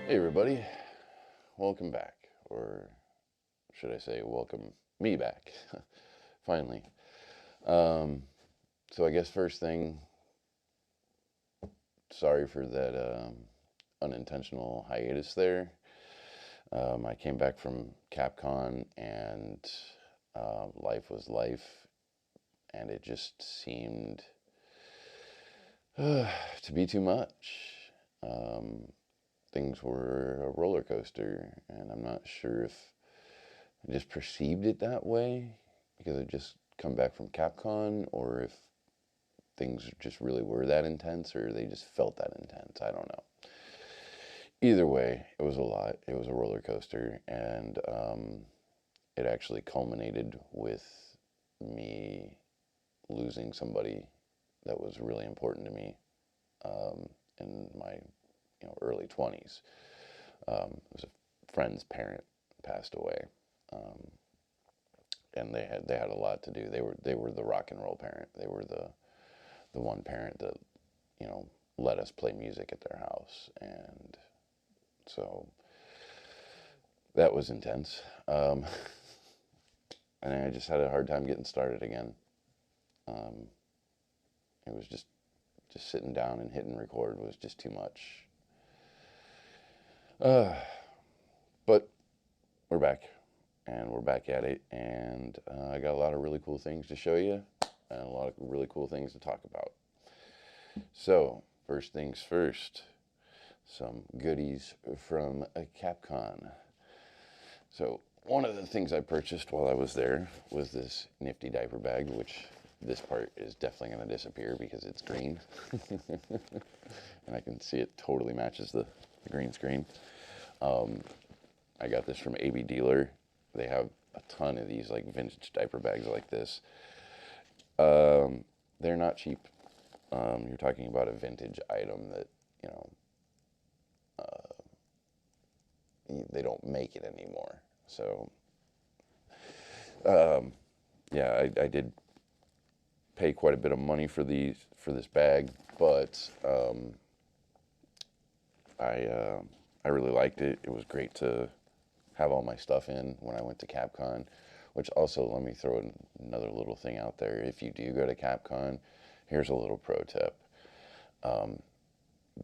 Hey everybody, welcome back, or should I say welcome me back, finally. Um, so I guess first thing, sorry for that unintentional hiatus there. I came back from Capcon and life was life, and it just seemed to be too much. Um, Things were a roller coaster, and I'm not sure if I just perceived it that way because I just come back from Capcon, or if things just really were that intense, or they just felt that intense. I don't know. Either way, it was a lot. It was a roller coaster, and it actually culminated with me losing somebody that was really important to me in my early 20s. It was a friend's parent passed away. Um, and they had a lot to do. They were the rock and roll parent. They were the one parent that you know let us play music at their house, and so that was intense. And I just had a hard time getting started again. Um, it was just sitting down and hitting record was just too much. Uh, but we're back, and we're back at it, and I got a lot of really cool things to show you, and a lot of really cool things to talk about. So, first things first, some goodies from Capcon. So, one of the things I purchased while I was there was this nifty diaper bag, which this part is definitely going to disappear because it's green. And I can see it totally matches the green screen. I got this from AB Dealer. They have a ton of these like vintage diaper bags like this. They're not cheap. You're talking about a vintage item that, you know, they don't make it anymore. So, yeah, I did pay quite a bit of money for this bag, but I really liked it. It was great to have all my stuff in when I went to Capcon. Which also, let me throw another little thing out there. If you do go to Capcon, here's a little pro tip.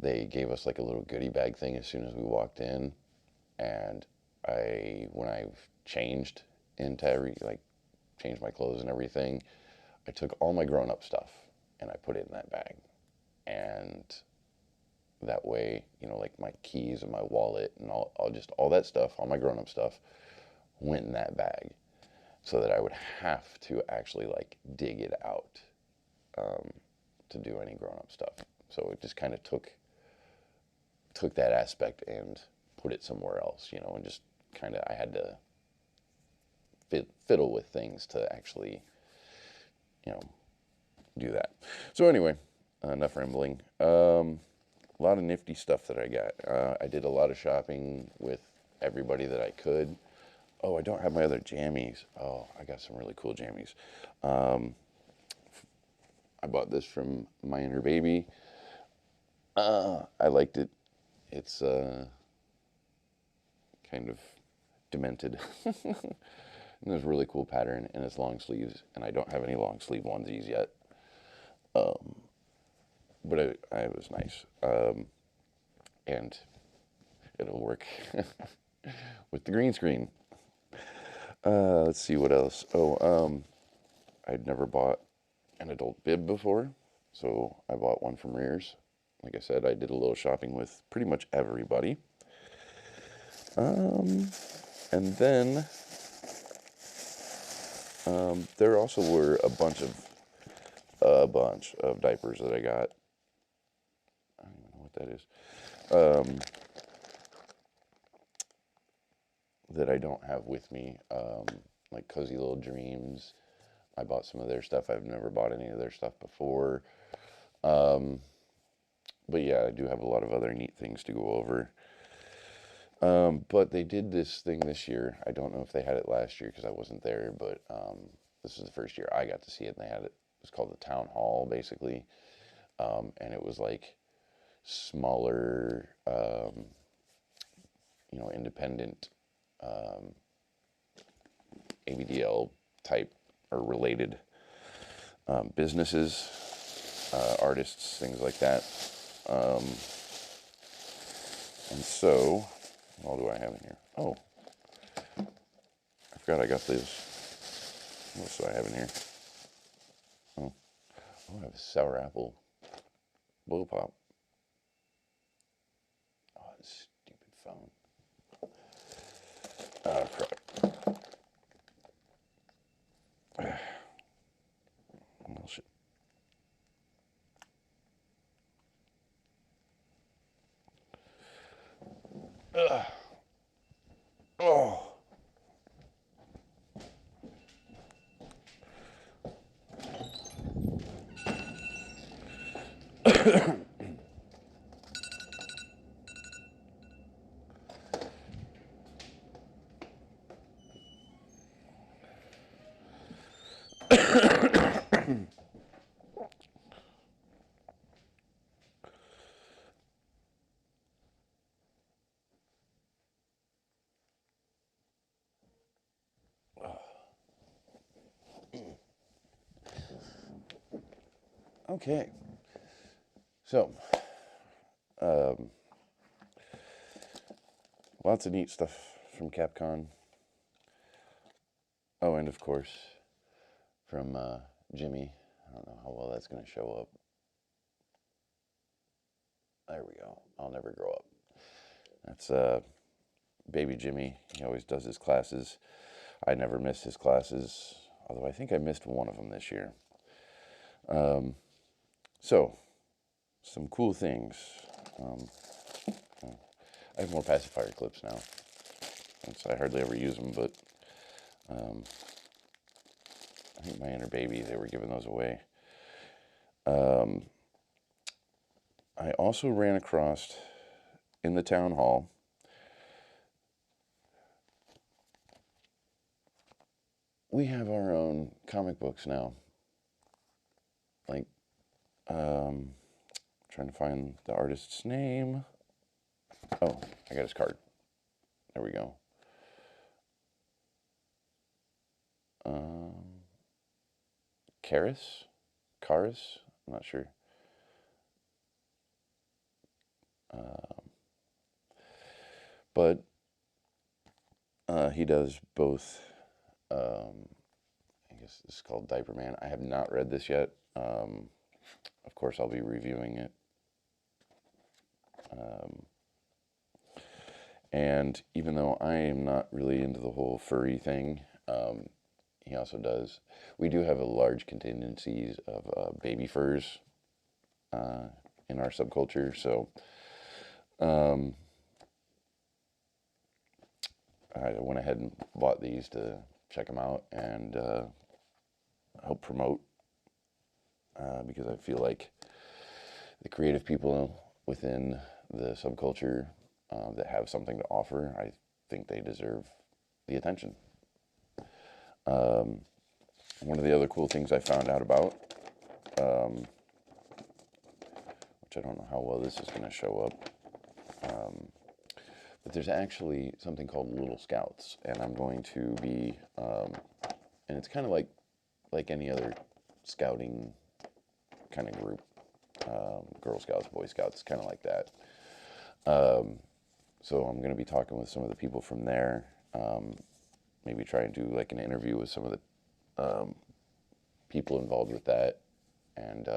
They gave us like a little goodie bag thing as soon as we walked in, and when I changed into changed my clothes and everything, I took all my grown up stuff and I put it in that bag. And that way, like my keys and my wallet and all that stuff, all my grown up stuff went in that bag so that I would have to actually like dig it out to do any grown up stuff. So it just kind of took that aspect and put it somewhere else, and just kind of I had to fiddle with things to actually, you know, do that. So anyway, enough rambling. A lot of nifty stuff that I got. I did a lot of shopping with everybody that I could. Oh, I don't have my other jammies. Oh, I got some really cool jammies. I bought this from My Inner Baby. I liked it. It's kind of demented. And there's a really cool pattern, and it's long sleeves, and I don't have any long sleeve onesies yet. But it was nice. And it'll work with the green screen. Let's see what else. I'd never bought an adult bib before, so I bought one from Rears. Like I said, I did a little shopping with pretty much everybody. And then there also were a bunch of diapers that I got. I don't even know what that is. That I don't have with me, like Cozy Little Dreams. I bought some of their stuff. I've never bought any of their stuff before. But yeah, I do have a lot of other neat things to go over. But they did this thing this year. I don't know if they had it last year because I wasn't there, but this is the first year I got to see it. And they had it. It was called the Town Hall, basically, and it was like smaller independent ABDL type or related businesses, artists, things like that. And so, what do I have in here? Oh, I forgot I got these. What else do I have in here? Oh, I have a sour apple blow pop. Oh, this stupid phone. Oh, crap. Oh, shit. Oh. Okay, so lots of neat stuff from Capcon. Oh, and of course from Jimmy. I don't know how well that's going to show up. There we go. I'll never grow up. That's baby Jimmy. He always does his classes. I never missed his classes, although I think I missed one of them this year. So, some cool things. I have more pacifier clips now. I hardly ever use them, but I think my inner baby, they were giving those away. I also ran across in the town hall we have our own comic books now. Like, trying to find the artist's name. Oh, I got his card. There we go. Karis? I'm not sure. But he does both. I guess this is called Diaper Man. I have not read this yet. Of course, I'll be reviewing it. And even though I am not really into the whole furry thing, he also does. We do have a large contingencies of baby furs in our subculture, so I went ahead and bought these to check them out and help promote, because I feel like the creative people within the subculture that have something to offer, I think they deserve the attention. One of the other cool things I found out about, which I don't know how well this is going to show up, but there's actually something called Little Scouts, and I'm going to be, and it's kind of like any other scouting kind of group, Girl Scouts, Boy Scouts, kind of like that. So I'm going to be talking with some of the people from there, maybe try and do like an interview with some of the people involved with that, and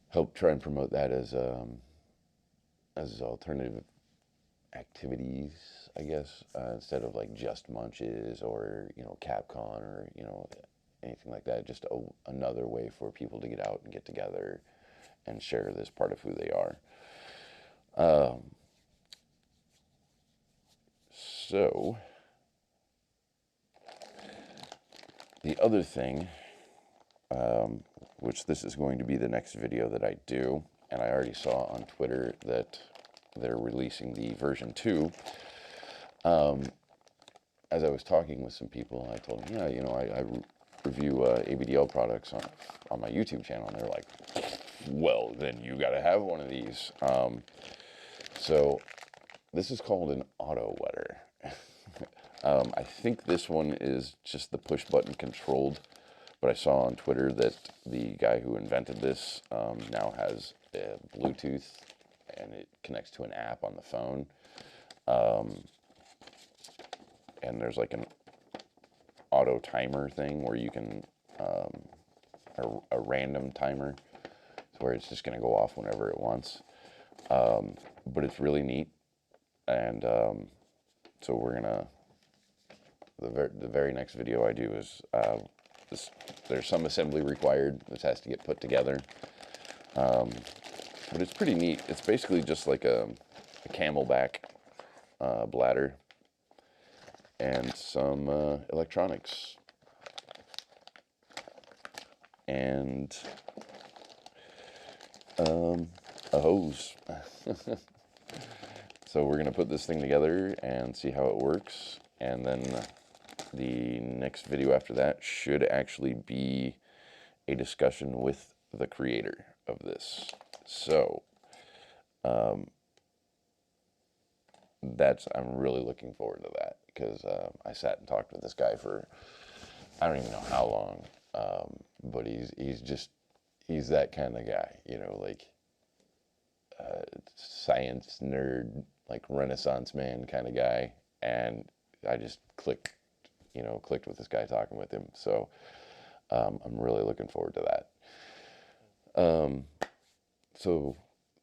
help try and promote that as alternative activities, I guess, instead of like just munches or Capcon or anything like that. Just another way for people to get out and get together and share this part of who they are. So the other thing, which this is going to be the next video that I do, and I already saw on Twitter that they're releasing the version 2. As I was talking with some people, I told them, I review ABDL products on my YouTube channel, and they're like, well, then you got to have one of these. So This is called an auto wetter. I think this one is just the push button controlled, but I saw on Twitter that the guy who invented this now has Bluetooth, and it connects to an app on the phone. And there's like an auto timer thing where you can, a random timer, where it's just going to go off whenever it wants. But it's really neat. And so we're going to, the very next video I do is, there's some assembly required. This has to get put together. But it's pretty neat. It's basically just like a Camelback bladder and some electronics and a hose. So we're gonna put this thing together and see how it works, and then the next video after that should actually be a discussion with the creator of this. So I'm really looking forward to that, because I sat and talked with this guy for I don't even know how long, but he's that kind of guy, you know, like science nerd, like Renaissance man kind of guy, and I just clicked with this guy talking with him. So I'm really looking forward to that. So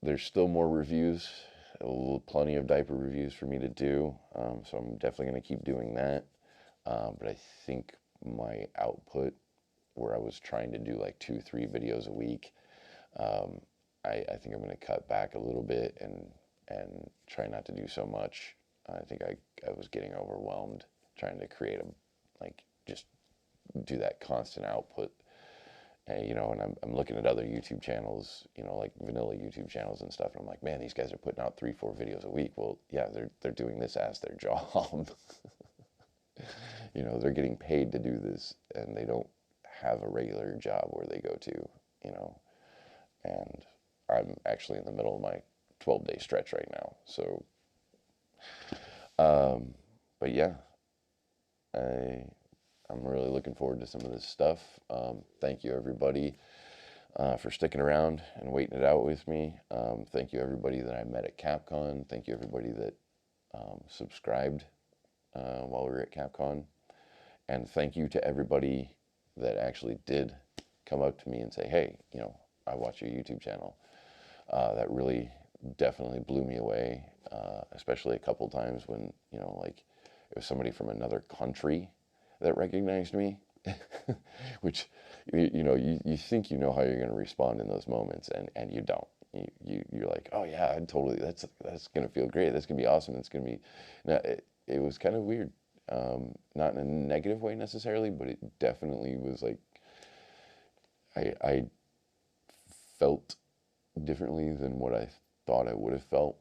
there's still more reviews, plenty of diaper reviews for me to do. So I'm definitely going to keep doing that. But I think my output, where I was trying to do like 2-3 videos a week, I think I'm going to cut back a little bit and try not to do so much. I think I was getting overwhelmed trying to create just do that constant output. And, and I'm looking at other YouTube channels, like vanilla YouTube channels and stuff. And I'm like, man, these guys are putting out 3-4 videos a week. Well, yeah, they're doing this as their job. They're getting paid to do this, and they don't have a regular job where they go to, and I'm actually in the middle of my 12-day stretch right now. So, but yeah, I'm really looking forward to some of this stuff. Thank you, everybody, for sticking around and waiting it out with me. Thank you, everybody that I met at Capcon. Thank you, everybody that subscribed while we were at Capcon. And thank you to everybody that actually did come up to me and say, hey, I watch your YouTube channel. That really definitely blew me away, especially a couple times when, it was somebody from another country that recognized me, which, you think you know how you're going to respond in those moments, and you don't. You're like, oh yeah, I'd totally, that's going to feel great. That's going to be awesome. It's going to be, now, it was kind of weird. Not in a negative way necessarily, but it definitely was like, I felt differently than what I thought I would have felt.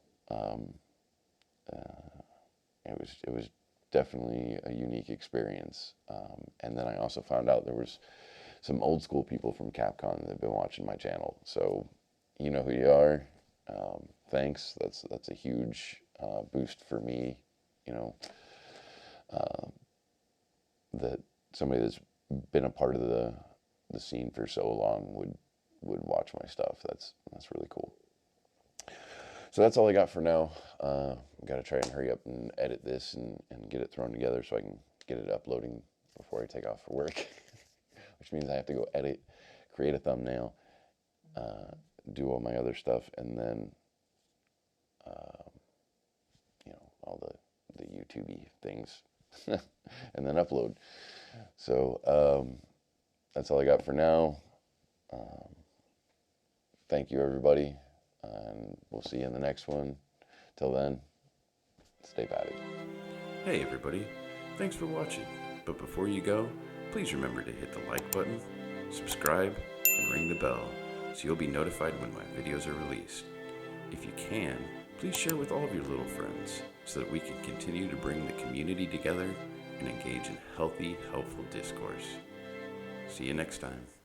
It was definitely a unique experience. And then I also found out there was some old school people from Capcon that have been watching my channel. So you know who you are. Thanks. That's a huge boost for me. That somebody that's been a part of the scene for so long would watch my stuff. That's really cool. So that's all I got for now. I've got to try and hurry up and edit this and get it thrown together so I can get it uploading before I take off for work. Which means I have to go edit, create a thumbnail, do all my other stuff, and then all the YouTube-y things, and then upload. So that's all I got for now. Thank you, everybody, and we'll see you in the next one. Till then, stay patted. Hey everybody, thanks for watching. But before you go, please remember to hit the like button, subscribe, and ring the bell so you'll be notified when my videos are released. If you can, please share with all of your little friends so that we can continue to bring the community together and engage in healthy, helpful discourse. See you next time.